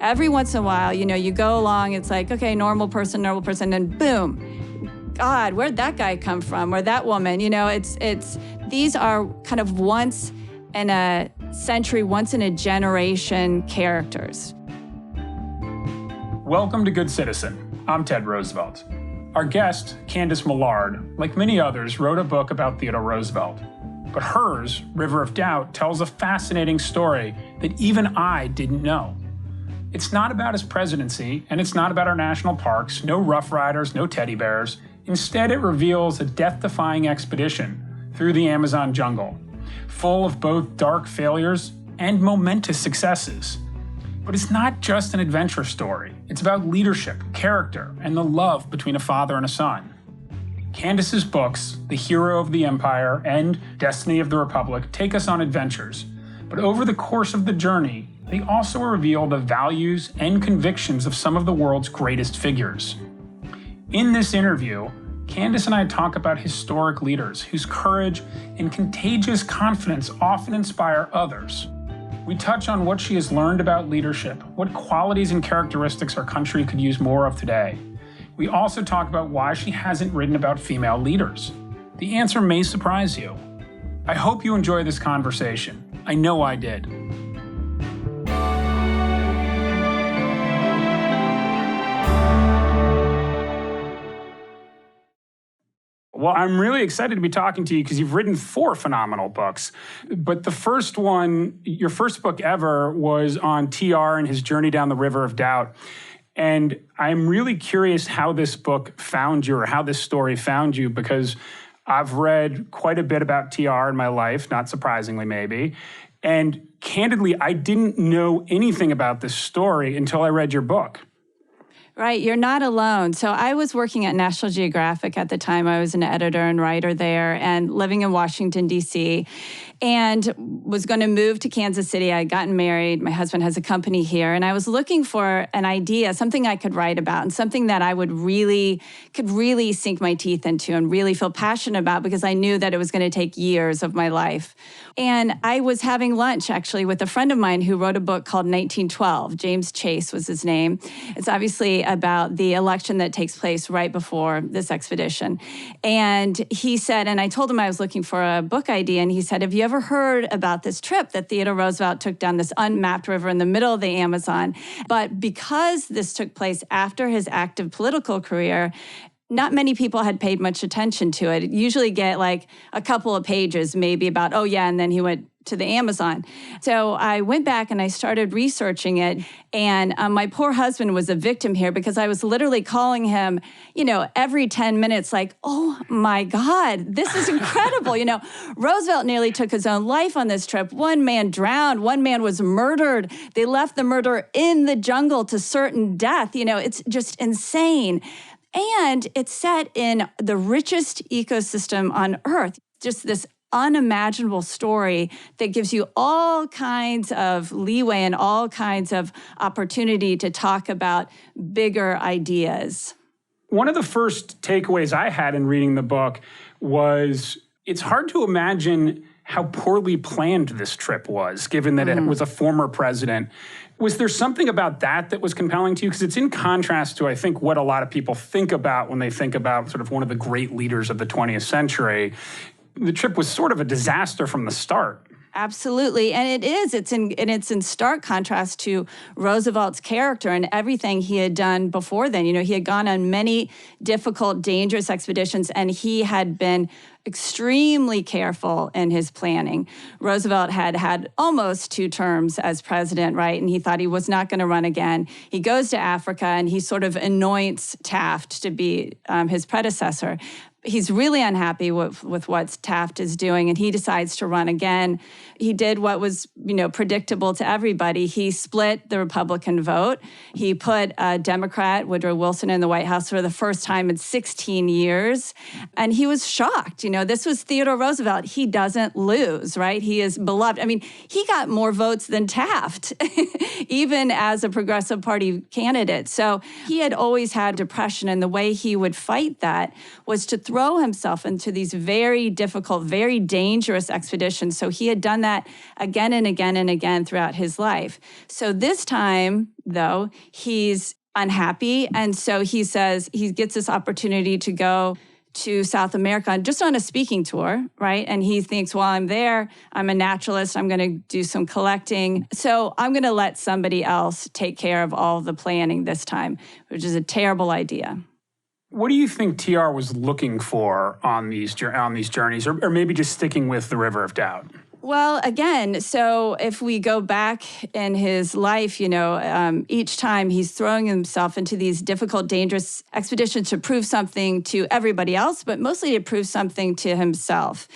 every once in a while, you go along, it's like, okay, normal person, and boom, God, where'd that guy come from, or that woman? These are kind of once in a century, once in a generation characters. Welcome to Good Citizen. I'm Ted Roosevelt. Our guest, Candice Millard, like many others, wrote a book about Theodore Roosevelt. But hers, River of Doubt, tells a fascinating story that even I didn't know. It's not about his presidency, and it's not about our national parks, no Rough Riders, no teddy bears. Instead, it reveals a death-defying expedition through the Amazon jungle, full of both dark failures and momentous successes. But it's not just an adventure story. It's about leadership, character, and the love between a father and a son. Candice's books, The Hero of the Empire and Destiny of the Republic, take us on adventures. But over the course of the journey, they also reveal the values and convictions of some of the world's greatest figures. In this interview, Candice and I talk about historic leaders whose courage and contagious confidence often inspire others. We touch on what she has learned about leadership, what qualities and characteristics our country could use more of today. We also talk about why she hasn't written about female leaders. The answer may surprise you. I hope you enjoy this conversation. I know I did. Well, I'm really excited to be talking to you because you've written 4 phenomenal books. But the first one, your first book ever, was on TR and his journey down the River of Doubt. And I'm really curious how this book found you, or how this story found you, because I've read quite a bit about TR in my life, not surprisingly maybe. And candidly, I didn't know anything about this story until I read your book. Right, you're not alone. So I was working at National Geographic at the time. I was an editor and writer there and living in Washington, D.C., and was going to move to Kansas City. I had gotten married. My husband has a company here, and I was looking for an idea, something I could write about, and something that I could really sink my teeth into and really feel passionate about, because I knew that it was going to take years of my life. And I was having lunch, actually, with a friend of mine who wrote a book called 1912. James Chase was his name. It's obviously about the election that takes place right before this expedition. And he said, and I told him I was looking for a book idea, and he said, have you ever heard about this trip that Theodore Roosevelt took down this unmapped river in the middle of the Amazon? But because this took place after his active political career, not many people had paid much attention to it. Usually get like a couple of pages maybe about, oh yeah, and then he went to the Amazon. So I went back and I started researching it. And my poor husband was a victim here, because I was literally calling him, every 10 minutes, like, oh my God, this is incredible. Roosevelt nearly took his own life on this trip. One man drowned. One man was murdered. They left the murderer in the jungle to certain death. It's just insane. And it's set in the richest ecosystem on Earth. Just this unimaginable story that gives you all kinds of leeway and all kinds of opportunity to talk about bigger ideas. One of the first takeaways I had in reading the book was it's hard to imagine how poorly planned this trip was, given that it was a former president. Was there something about that was compelling to you? Because it's in contrast to, I think, what a lot of people think about when they think about sort of one of the great leaders of the 20th century. The trip was sort of a disaster from the start. Absolutely. And it is. It's in stark contrast to Roosevelt's character and everything he had done before then. He had gone on many difficult, dangerous expeditions, and he had been extremely careful in his planning. Roosevelt had almost 2 terms as president, right? And he thought he was not going to run again. He goes to Africa and he sort of anoints Taft to be his predecessor. He's really unhappy with what Taft is doing, and he decides to run again. He did what was, predictable to everybody. He split the Republican vote. He put a Democrat, Woodrow Wilson, in the White House for the first time in 16 years, and he was shocked. This was Theodore Roosevelt. He doesn't lose, right? He is beloved. I mean, he got more votes than Taft, even as a Progressive Party candidate. So he had always had depression, and the way he would fight that was to throw throw himself into these very difficult, very dangerous expeditions. So he had done that again and again and again throughout his life. So this time, though, he's unhappy. And so he says he gets this opportunity to go to South America just on a speaking tour, right? And he thinks, while I'm there, I'm a naturalist, I'm going to do some collecting. So I'm going to let somebody else take care of all the planning this time, which is a terrible idea. What do you think TR was looking for on these journeys, or maybe just sticking with the River of Doubt? Well, again, so if we go back in his life, each time he's throwing himself into these difficult, dangerous expeditions to prove something to everybody else, but mostly to prove something to himself.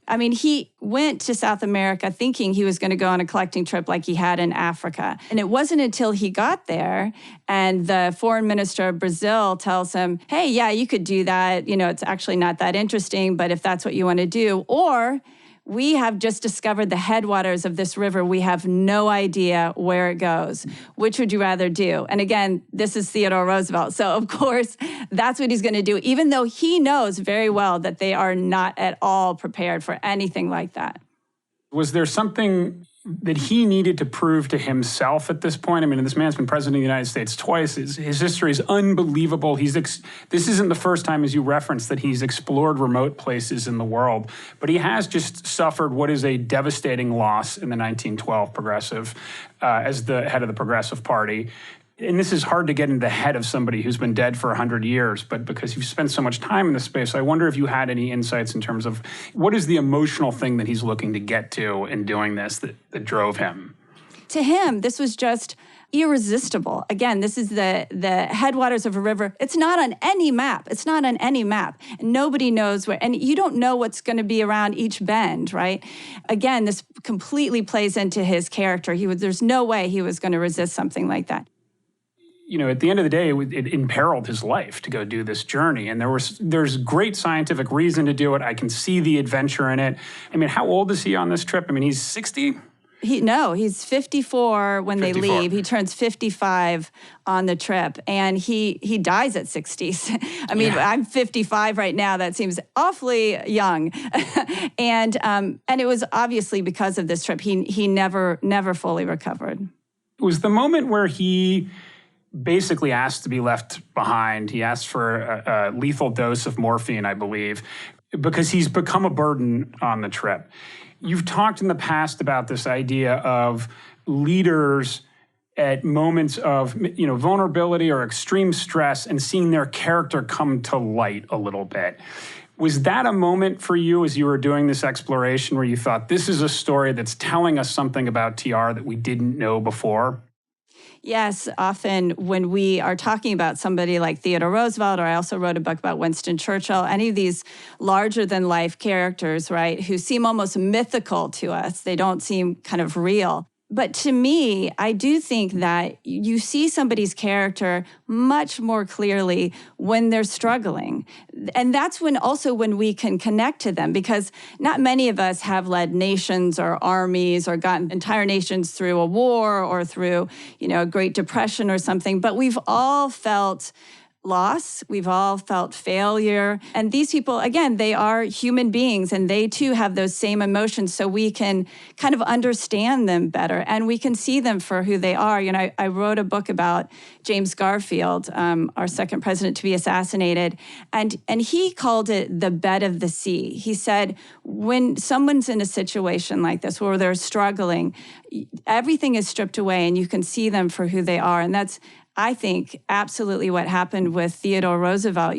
I mean, he went to South America thinking he was going to go on a collecting trip like he had in Africa. And it wasn't until he got there and the foreign minister of Brazil tells him, hey, yeah, you could do that. It's actually not that interesting, but if that's what you want to do, or we have just discovered the headwaters of this river. We have no idea where it goes. Which would you rather do? And again, this is Theodore Roosevelt. So of course, that's what he's going to do, even though he knows very well that they are not at all prepared for anything like that. Was there something that he needed to prove to himself at this point? I mean, this man's been president of the United States twice. His history is unbelievable. This isn't the first time, as you referenced, that he's explored remote places in the world, but he has just suffered what is a devastating loss in the 1912 Progressive, as the head of the Progressive Party. And this is hard to get into the head of somebody who's been dead for 100 years, but because you've spent so much time in this space, I wonder if you had any insights in terms of what is the emotional thing that he's looking to get to in doing this that drove him? To him, this was just irresistible. Again, this is the headwaters of a river. It's not on any map. It's not on any map. Nobody knows where, and you don't know what's going to be around each bend, right? Again, this completely plays into his character. There's no way he was going to resist something like that. At the end of the day, it imperiled his life to go do this journey. And there's great scientific reason to do it. I can see the adventure in it. I mean, how old is he on this trip? I mean, he's 60? He's 54 when 54. They leave. He turns 55 on the trip, and he dies at 60. I mean, yeah. I'm 55 right now. That seems awfully young. and it was obviously because of this trip. He never fully recovered. It was the moment where he basically asked to be left behind. He asked for a lethal dose of morphine, I believe, because he's become a burden on the trip. You've talked in the past about this idea of leaders at moments of vulnerability or extreme stress and seeing their character come to light a little bit. Was that a moment for you as you were doing this exploration where you thought, this is a story that's telling us something about TR that we didn't know before? Yes, often when we are talking about somebody like Theodore Roosevelt, or I also wrote a book about Winston Churchill, any of these larger-than-life characters, right, who seem almost mythical to us. They don't seem kind of real. But to me, I do think that you see somebody's character much more clearly when they're struggling. And that's when we can connect to them, because not many of us have led nations or armies or gotten entire nations through a war or through, a Great Depression or something. But we've all felt loss. We've all felt failure. And these people, again, they are human beings, and they too have those same emotions. So we can kind of understand them better, and we can see them for who they are. I wrote a book about James Garfield, our second president to be assassinated. And he called it the bed of the sea. He said, when someone's in a situation like this where they're struggling, everything is stripped away and you can see them for who they are. And that's, I think, absolutely what happened with Theodore Roosevelt.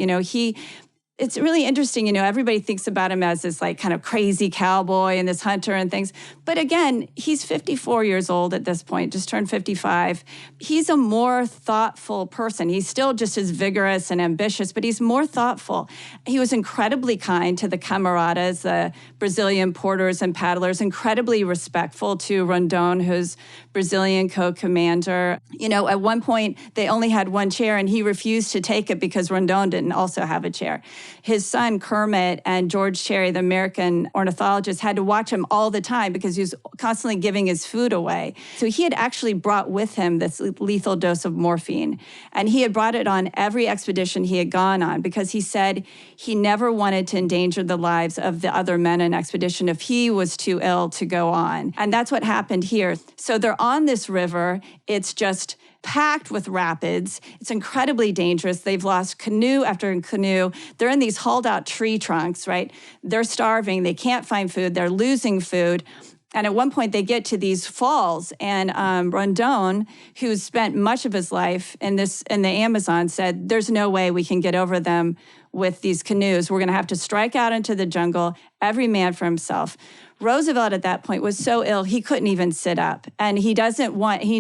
It's really interesting, everybody thinks about him as this kind of crazy cowboy and this hunter and things. But again, he's 54 years old at this point, just turned 55. He's a more thoughtful person. He's still just as vigorous and ambitious, but he's more thoughtful. He was incredibly kind to the camaradas, the Brazilian porters and paddlers, incredibly respectful to Rondon, who's Brazilian co-commander. At one point, they only had one chair, and he refused to take it because Rondon didn't also have a chair. his son Kermit and George Cherry, the American ornithologist, had to watch him all the time because he was constantly giving his food away. So he had actually brought with him this lethal dose of morphine. And he had brought it on every expedition he had gone on because he said he never wanted to endanger the lives of the other men in an expedition if he was too ill to go on. And that's what happened here. So they're on this river. It's just packed with rapids. It's incredibly dangerous. They've lost canoe after canoe. They're in these hauled out tree trunks, right? They're starving. They can't find food. They're losing food. And at one point they get to these falls, and Rondon, who's spent much of his life in the Amazon, said, there's no way we can get over them with these canoes. We're gonna have to strike out into the jungle, every man for himself. Roosevelt at that point was so ill, he couldn't even sit up. And he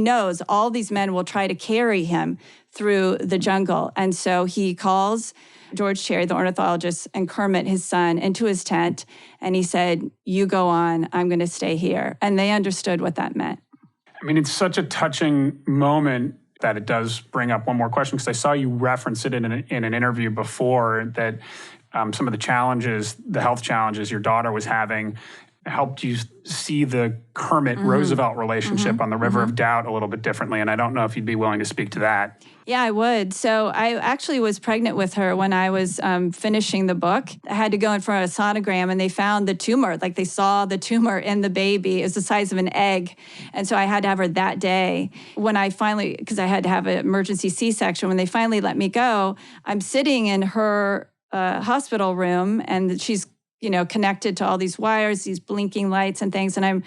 knows all these men will try to carry him through the jungle. And so he calls George Cherry, the ornithologist, and Kermit, his son, into his tent. And he said, you go on, I'm gonna stay here. And they understood what that meant. I mean, it's such a touching moment that it does bring up one more question, because I saw you reference it in an interview before, that some of the challenges, the health challenges your daughter was having, helped you see the Kermit-Roosevelt relationship on the River of Doubt a little bit differently. And I don't know if you'd be willing to speak to that. Yeah, I would. So I actually was pregnant with her when I was finishing the book. I had to go in for a sonogram, and they found the tumor. Like, they saw the tumor in the baby. It was the size of an egg. And so I had to have her that day. When I finally, because I had to have an emergency C-section, when they finally let me go, I'm sitting in her hospital room, and she's connected to all these wires, these blinking lights and things. And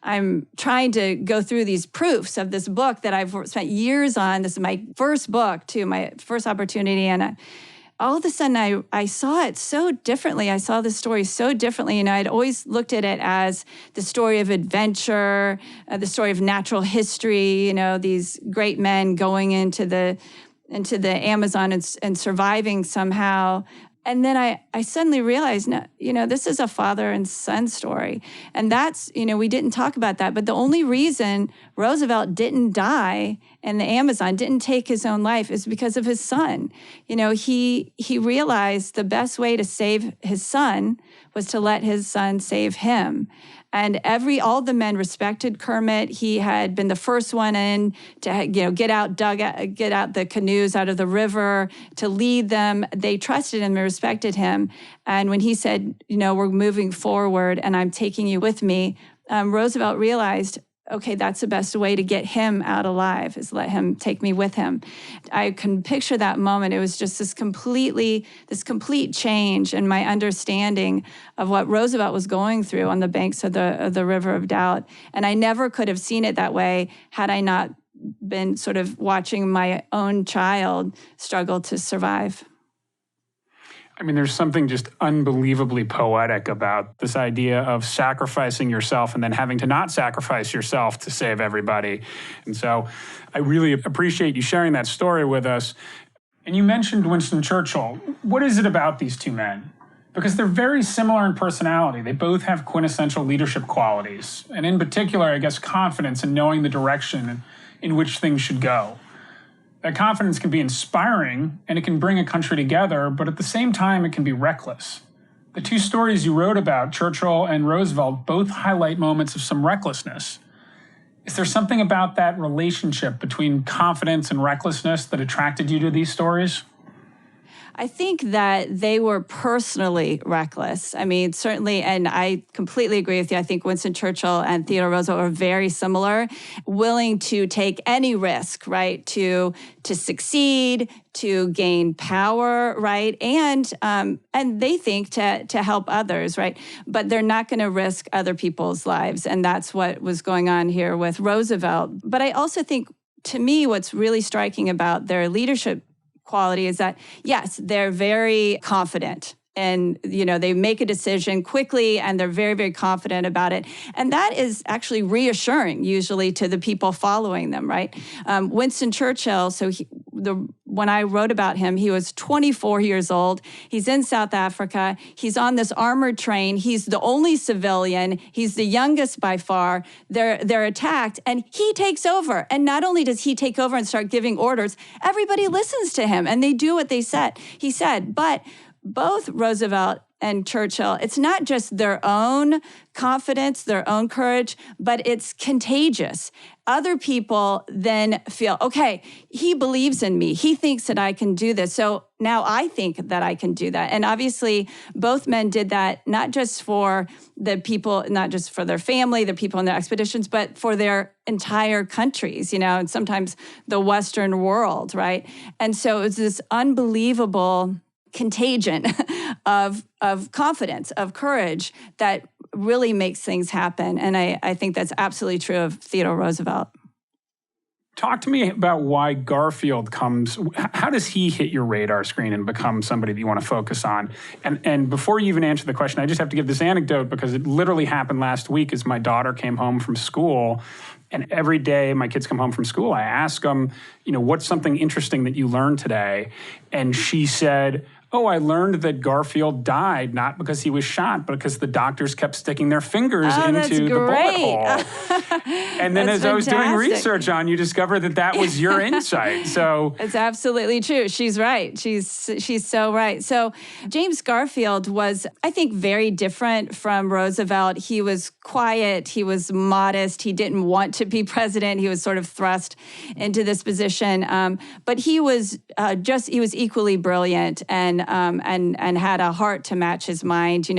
I'm trying to go through these proofs of this book that I've spent years on. This is my first book, too, my first opportunity. And all of a sudden, I saw it so differently. I saw the story so differently. I'd always looked at it as the story of adventure, the story of natural history, these great men going into the Amazon and surviving somehow. And then I suddenly realized, this is a father and son story. And that's, we didn't talk about that. But the only reason Roosevelt didn't die in the Amazon, didn't take his own life, is because of his son. He realized the best way to save his son was to let his son save him. And all the men respected Kermit. He had been the first one in to, get out the canoes out of the river, to lead them. They trusted him and respected him. And when he said, we're moving forward and I'm taking you with me, Roosevelt realized, okay, that's the best way to get him out alive, is let him take me with him. I can picture that moment. It was just this complete change in my understanding of what Roosevelt was going through on the banks of the River of Doubt. And I never could have seen it that way had I not been sort of watching my own child struggle to survive. I mean, there's something just unbelievably poetic about this idea of sacrificing yourself and then having to not sacrifice yourself to save everybody. And so I really appreciate you sharing that story with us. And you mentioned Winston Churchill. What is it about these two men? Because they're very similar in personality. They both have quintessential leadership qualities. And in particular, I guess, confidence in knowing the direction in which things should go. That confidence can be inspiring, and it can bring a country together, but at the same time, it can be reckless. The two stories you wrote about, Churchill and Roosevelt, both highlight moments of some recklessness. Is there something about that relationship between confidence and recklessness that attracted you to these stories? I think that they were personally reckless. I mean, certainly, and I completely agree with you. I think Winston Churchill and Theodore Roosevelt were very similar, willing to take any risk, right, to succeed, to gain power, right, and they think to help others, right, but they're not going to risk other people's lives, and that's what was going on here with Roosevelt. But I also think, to me, what's really striking about their leadership quality is that, yes, they're very confident, and they make a decision quickly, and they're very, very confident about it. And that is actually reassuring, usually, to the people following them, right? Winston Churchill, when I wrote about him, he was 24 years old. He's in South Africa. He's on this armored train. He's the only civilian. He's the youngest by far. They're attacked, and he takes over. And not only does he take over and start giving orders, everybody listens to him, and they do what he said. But both Roosevelt and Churchill, it's not just their own confidence, their own courage, but it's contagious. Other people then feel, okay, he believes in me. He thinks that I can do this. So now I think that I can do that. And obviously, both men did that, not just for the people, not just for their family, the people in their expeditions, but for their entire countries, and sometimes the Western world, right? And so it was this unbelievable contagion of confidence, of courage that really makes things happen. And I think that's absolutely true of Theodore Roosevelt. Talk to me about why Garfield how does he hit your radar screen and become somebody that you want to focus on? And before you even answer the question, I just have to give this anecdote because it literally happened last week as my daughter came home from school. And every day my kids come home from school, I ask them, what's something interesting that you learned today? And she said, I learned that Garfield died not because he was shot, but because the doctors kept sticking their fingers into the bullet hole. And then as I was doing research on you, discovered that was your insight. So it's absolutely true. She's right. She's so right. So James Garfield was, I think, very different from Roosevelt. He was quiet. He was modest. He didn't want to be president. He was sort of thrust into this position. But he was he was equally brilliant and had a heart to match his mind.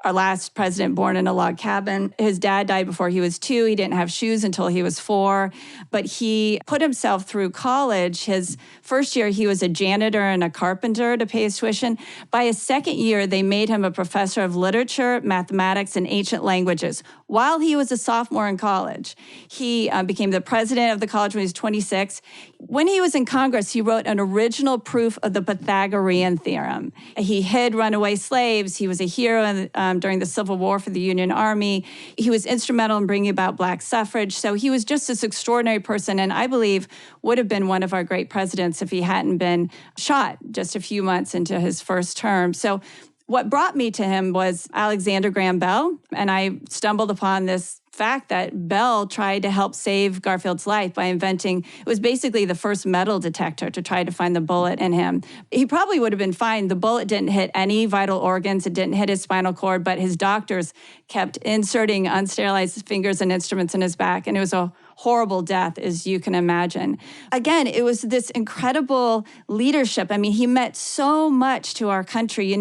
Our last president born in a log cabin. His dad died before he was 2. He didn't have shoes until he was 4. But he put himself through college. His first year, he was a janitor and a carpenter to pay his tuition. By his second year, they made him a professor of literature, mathematics, and ancient languages. While he was a sophomore in college, he became the president of the college when he was 26. When he was in Congress, he wrote an original proof of the Pythagorean theorem. He hid runaway slaves. He was a hero during the Civil War for the Union Army. He was instrumental in bringing about black suffrage. So he was just this extraordinary person, and I believe would have been one of our great presidents if he hadn't been shot just a few months into his first term. So what brought me to him was Alexander Graham Bell, and I stumbled upon this fact that Bell tried to help save Garfield's life by inventing, it was basically the first metal detector to try to find the bullet in him. He probably would have been fine. The bullet didn't hit any vital organs. It didn't hit his spinal cord, but his doctors kept inserting unsterilized fingers and instruments in his back, and it was a horrible death, as you can imagine. Again, it was this incredible leadership. I mean, he meant so much to our country.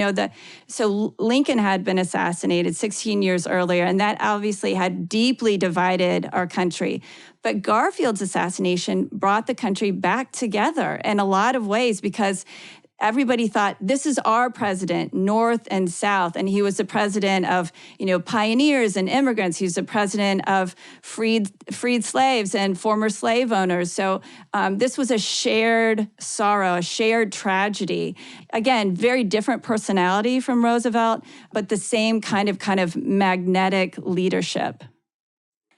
So Lincoln had been assassinated 16 years earlier, and that obviously had deeply divided our country. But Garfield's assassination brought the country back together in a lot of ways because everybody thought, this is our president, North and South. And he was the president of, pioneers and immigrants. He was the president of freed slaves and former slave owners. So this was a shared sorrow, a shared tragedy. Again, very different personality from Roosevelt, but the same kind of magnetic leadership.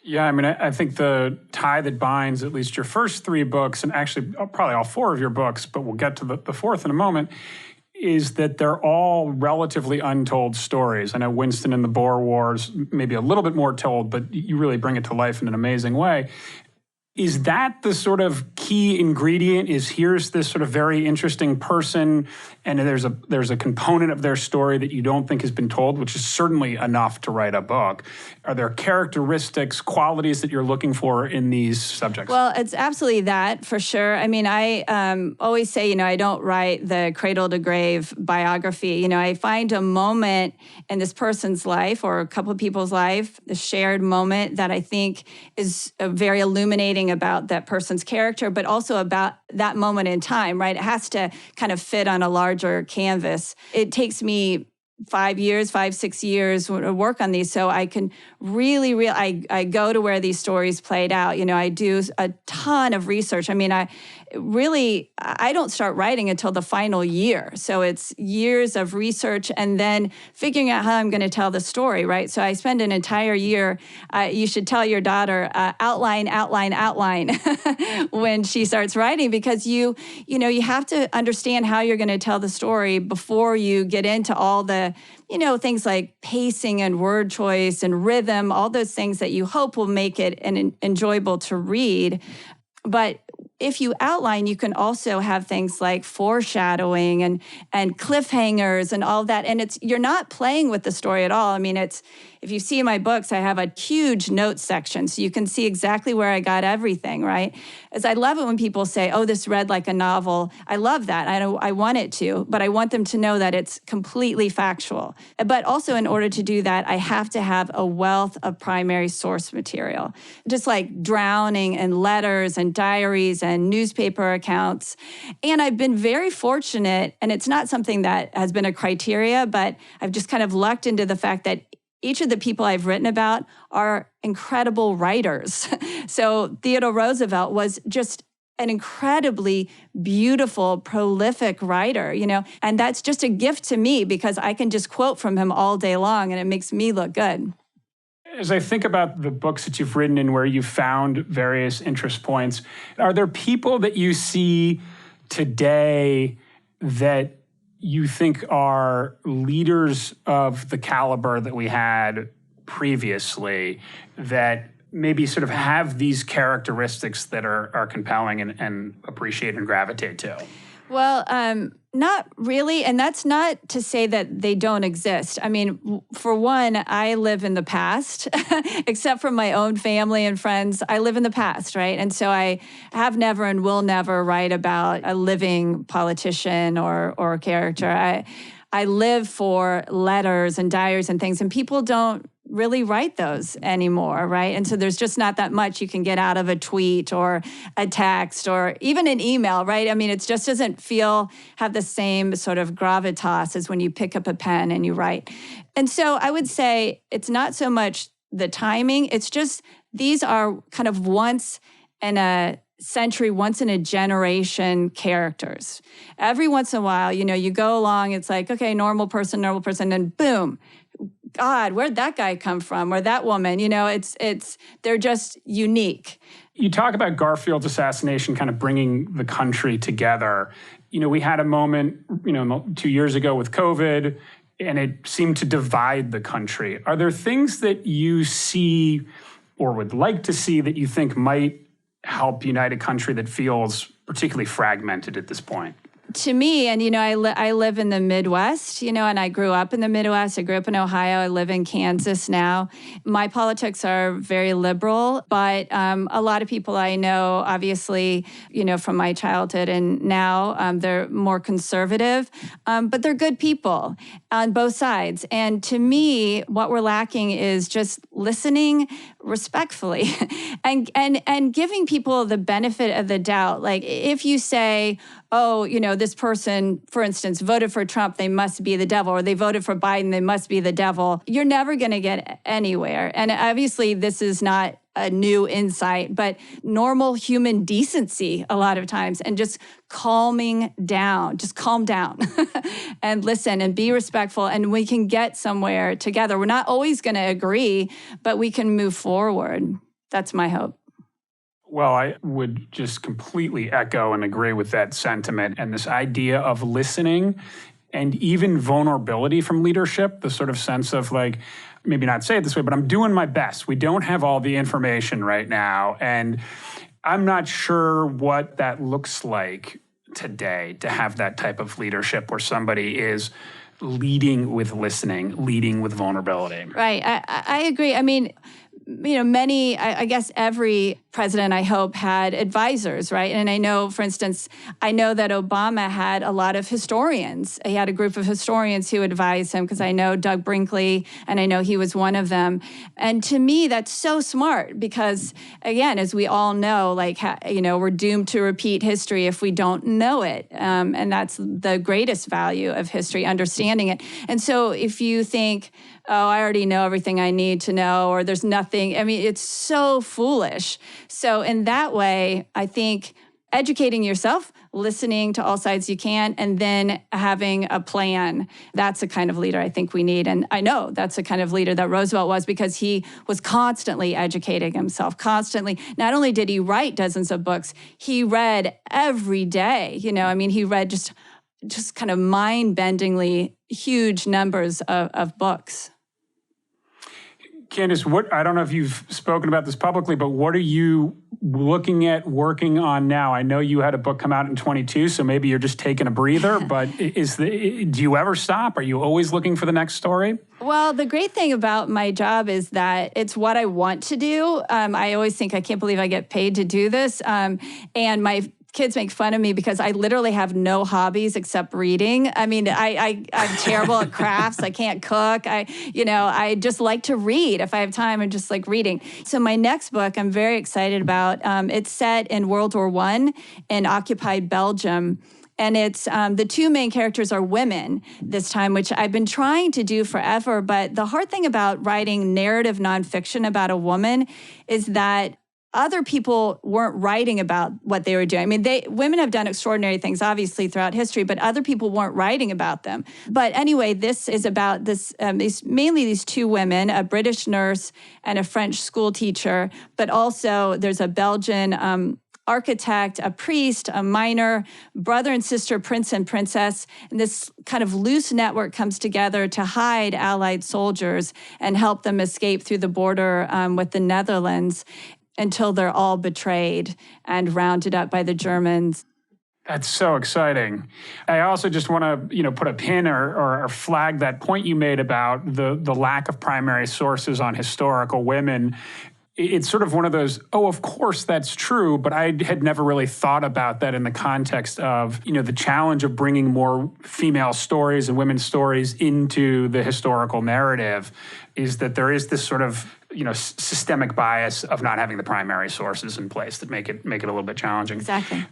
Yeah, I think the tie that binds at least your first 3 books, and actually probably all 4 of your books, but we'll get to the 4th in a moment, is that they're all relatively untold stories. I know Winston and the Boer Wars, maybe a little bit more told, but you really bring it to life in an amazing way. Is that the sort of key ingredient? Here's this sort of very interesting person, and there's a component of their story that you don't think has been told, which is certainly enough to write a book. Are there characteristics, qualities that you're looking for in these subjects? Well, it's absolutely that, for sure. I always say, I don't write the cradle to grave biography. I find a moment in this person's life or a couple of people's life, a shared moment that I think is very illuminating about that person's character, but also about that moment in time, right? It has to kind of fit on a larger canvas. It takes me 6 years to work on these. So I can really, I go to where these stories played out. I do a ton of research. I don't start writing until the final year. So it's years of research and then figuring out how I'm going to tell the story, right? So I spend an entire year, you should tell your daughter, outline, when she starts writing, because you have to understand how you're going to tell the story before you get into all the, things like pacing and word choice and rhythm, all those things that you hope will make it enjoyable to read. But if you outline, you can also have things like foreshadowing and cliffhangers and all of that. And you're not playing with the story at all. I mean, if you see my books, I have a huge notes section, so you can see exactly where I got everything, right? As I love it when people say, oh, this read like a novel. I love that. I want it to, but I want them to know that it's completely factual. But also, in order to do that, I have to have a wealth of primary source material, just like drowning in letters and diaries and newspaper accounts. And I've been very fortunate, and it's not something that has been a criteria, but I've just kind of lucked into the fact that each of the people I've written about are incredible writers. So Theodore Roosevelt was just an incredibly beautiful, prolific writer, and that's just a gift to me because I can just quote from him all day long and it makes me look good. As I think about the books that you've written and where you've found various interest points, are there people that you see today that you think are leaders of the caliber that we had previously that maybe sort of have these characteristics that are compelling and appreciate and gravitate to? Well, not really. And that's not to say that they don't exist. I mean, for one, I live in the past, except for my own family and friends. I live in the past, right? And so I have never and will never write about a living politician or character. I live for letters and diaries and things, and people don't really write those anymore, right? And so there's just not that much you can get out of a tweet or a text or even an email, right? I mean, it just doesn't have the same sort of gravitas as when you pick up a pen and you write. And so I would say it's not so much the timing, it's just these are kind of once in a century, once in a generation characters. Every once in a while, you go along, it's like, okay, normal person, and boom, God, where'd that guy come from? Or that woman? They're just unique. You talk about Garfield's assassination kind of bringing the country together. We had a moment, 2 years ago with COVID, and it seemed to divide the country. Are there things that you see or would like to see that you think might help unite a country that feels particularly fragmented at this point? To me, and I live in the Midwest, and I grew up in the Midwest. I grew up in Ohio. I live in Kansas now. My politics are very liberal, but a lot of people I know, obviously, from my childhood and now, they're more conservative, but they're good people on both sides. And to me, what we're lacking is just listening respectfully and giving people the benefit of the doubt. Like if you say, oh, this person, for instance, voted for Trump, they must be the devil, or they voted for Biden, they must be the devil, you're never going to get anywhere. And obviously, this is not a new insight, but normal human decency a lot of times, and just calming down, just calm down and listen and be respectful, and we can get somewhere together. We're not always going to agree, but we can move forward. That's my hope. Well, I would just completely echo and agree with that sentiment and this idea of listening and even vulnerability from leadership, the sort of sense of like, maybe not say it this way, but I'm doing my best. We don't have all the information right now. And I'm not sure what that looks like today to have that type of leadership where somebody is leading with listening, leading with vulnerability. Right. I agree. I mean, many, I guess every president, I hope, had advisors, right? And I know, for instance, that Obama had a lot of historians. He had a group of historians who advised him, because I know Doug Brinkley, and I know he was one of them. And to me, that's so smart because, again, as we all know, we're doomed to repeat history if we don't know it. And that's the greatest value of history, understanding it. And so if you think, oh, I already know everything I need to know, or there's nothing, it's so foolish. So in that way, I think educating yourself, listening to all sides you can, and then having a plan, that's the kind of leader I think we need. And I know that's the kind of leader that Roosevelt was, because he was constantly educating himself, constantly. Not only did he write dozens of books, he read every day. He read just kind of mind-bendingly huge numbers of books. Candice, I don't know if you've spoken about this publicly, but what are you looking at working on now? I know you had a book come out in 22, so maybe you're just taking a breather, but do you ever stop? Are you always looking for the next story? Well, the great thing about my job is that it's what I want to do. I always think, I can't believe I get paid to do this. And my kids make fun of me because I literally have no hobbies except reading. I mean, I'm terrible at crafts. I can't cook. I just like to read. If I have time, I just like reading. So my next book, I'm very excited about. It's set in World War I in occupied Belgium. And it's the two main characters are women this time, which I've been trying to do forever. But the hard thing about writing narrative nonfiction about a woman is that other people weren't writing about what they were doing. I mean, women have done extraordinary things, obviously, throughout history, but other people weren't writing about them. But anyway, this is about mainly these two women, a British nurse and a French school teacher, but also there's a Belgian architect, a priest, a miner, brother and sister, prince and princess. And this kind of loose network comes together to hide Allied soldiers and help them escape through the border with the Netherlands, until they're all betrayed and rounded up by the Germans. That's so exciting. I also just want to, put a pin or flag that point you made about the lack of primary sources on historical women. It's sort of one of those, of course that's true, but I had never really thought about that in the context of, the challenge of bringing more female stories and women's stories into the historical narrative, is that there is this sort of systemic bias of not having the primary sources in place that make it a little bit challenging. Exactly.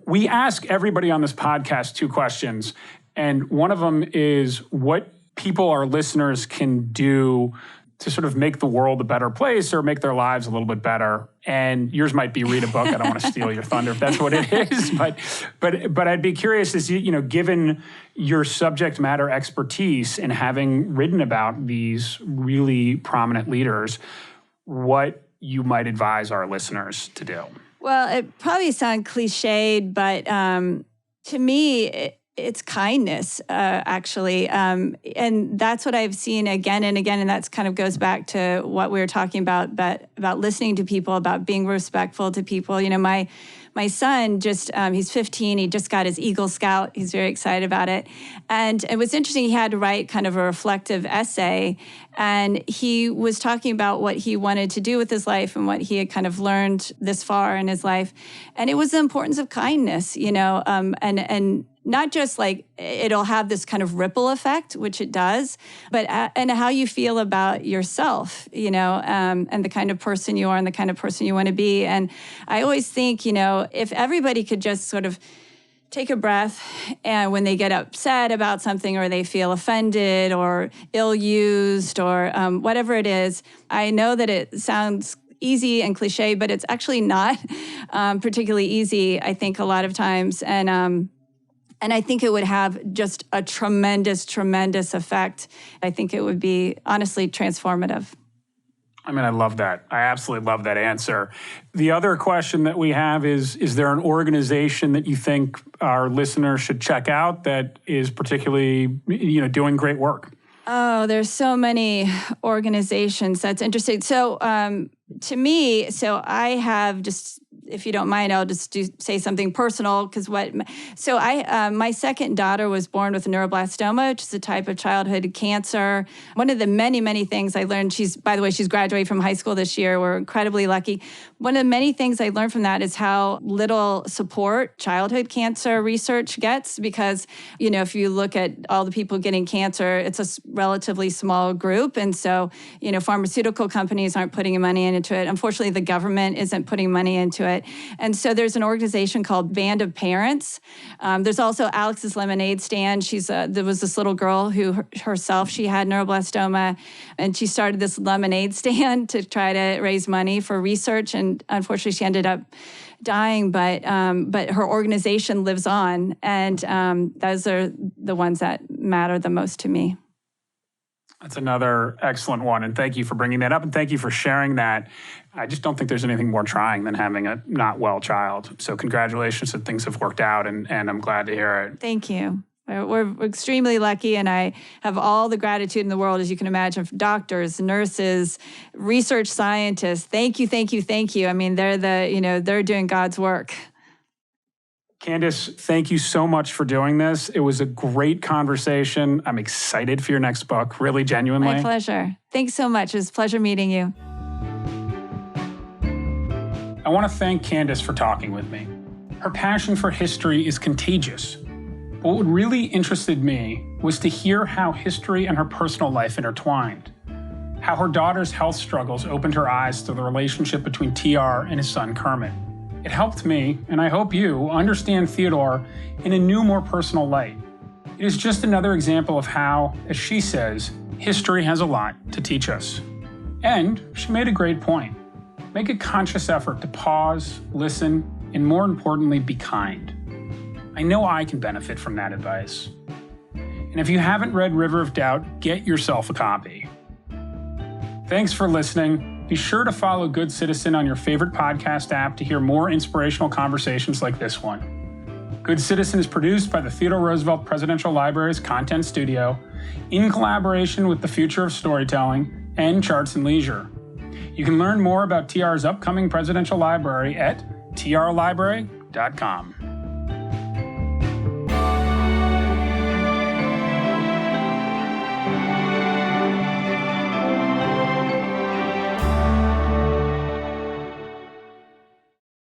We ask everybody on this podcast 2 questions, and one of them is what people, our listeners, can do to sort of make the world a better place or make their lives a little bit better. And yours might be read a book. I don't want to steal your thunder if that's what it is, but I'd be curious, as given your subject matter expertise and having written about these really prominent leaders, what you might advise our listeners to do. Well, it probably sounds cliched, but to me, it's kindness, actually. And that's what I've seen again and again. And that's kind of goes back to what we were talking about listening to people, about being respectful to people. My son he's 15. He just got his Eagle Scout. He's very excited about it. And it was interesting. He had to write kind of a reflective essay. And he was talking about what he wanted to do with his life and what he had kind of learned this far in his life. And it was the importance of kindness, and not just like it'll have this kind of ripple effect, which it does, but and how you feel about yourself, and the kind of person you are and the kind of person you want to be. And I always think, if everybody could just sort of take a breath, and when they get upset about something or they feel offended or ill-used or whatever it is, I know that it sounds easy and cliche, but it's actually not particularly easy, I think, a lot of times. And I think it would have just a tremendous, tremendous effect. I think it would be, honestly, transformative. I mean, I love that. I absolutely love that answer. The other question that we have is there an organization that you think our listeners should check out that is particularly, doing great work? Oh, there's so many organizations. That's interesting. So to me, I have just, if you don't mind, I'll just say something personal because my second daughter was born with neuroblastoma, which is a type of childhood cancer. One of the many, many things I learned, she's graduating from high school this year. We're incredibly lucky. One of the many things I learned from that is how little support childhood cancer research gets because, if you look at all the people getting cancer, it's a relatively small group. And so, pharmaceutical companies aren't putting money into it. Unfortunately, the government isn't putting money into it. And so there's an organization called Band of Parents. There's also Alex's Lemonade Stand. There was this little girl who herself, she had neuroblastoma, and she started this lemonade stand to try to raise money for research. And unfortunately, she ended up dying, but her organization lives on. And those are the ones that matter the most to me. That's another excellent one. And thank you for bringing that up. And thank you for sharing that. I just don't think there's anything more trying than having a not well child. So congratulations that things have worked out. And I'm glad to hear it. Thank you. We're extremely lucky, and I have all the gratitude in the world, as you can imagine, for doctors, nurses, research scientists. Thank you, thank you, thank you. I mean, they're doing God's work. Candice, thank you so much for doing this. It was a great conversation. I'm excited for your next book, really genuinely. My pleasure. Thanks so much. It was a pleasure meeting you. I want to thank Candice for talking with me. Her passion for history is contagious. But what really interested me was to hear how history and her personal life intertwined, how her daughter's health struggles opened her eyes to the relationship between TR and his son Kermit. It helped me, and I hope you, understand Theodore in a new, more personal light. It is just another example of how, as she says, history has a lot to teach us. And she made a great point. Make a conscious effort to pause, listen, and more importantly, be kind. I know I can benefit from that advice. And if you haven't read River of Doubt, get yourself a copy. Thanks for listening. Be sure to follow Good Citizen on your favorite podcast app to hear more inspirational conversations like this one. Good Citizen is produced by the Theodore Roosevelt Presidential Library's Content Studio in collaboration with the Future of Storytelling and Charts and Leisure. You can learn more about TR's upcoming presidential library at trlibrary.com.